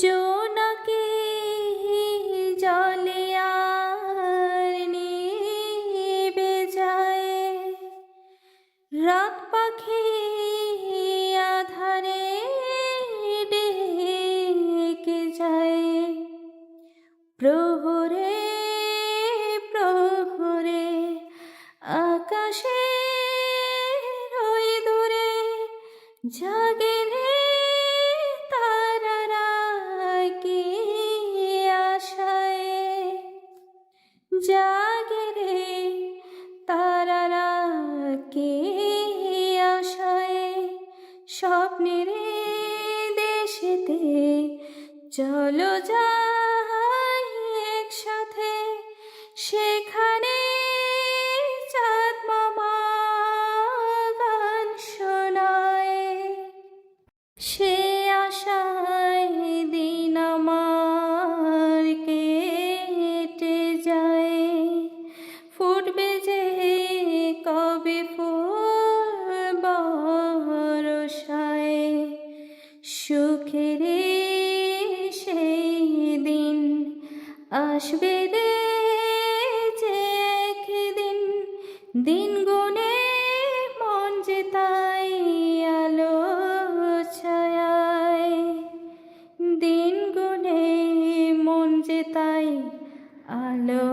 জোনাকি জলে আর নিবে যায়, রাত পাখি আধারে ডেকে যায়। প্রহরে প্রহরে আকাশে ওই দূরে জাগে রে তারারা কি আশায়, জাগে রে তারারা কি আশায়। স্বপ্নের দেশেতে চলো যাই একসাথে, সেখানে চাঁদ মামা গান শোনায়। সে আশায় দিন আমার কেটে যায়, ফুটবে যে কবে ফুল বরষায়। সুখের সেই দিন আসবে রে যে একদিন, দিন গুনে মন যে তাই আলো ছায়ায়, দিন গুনে মন যে তাই আলো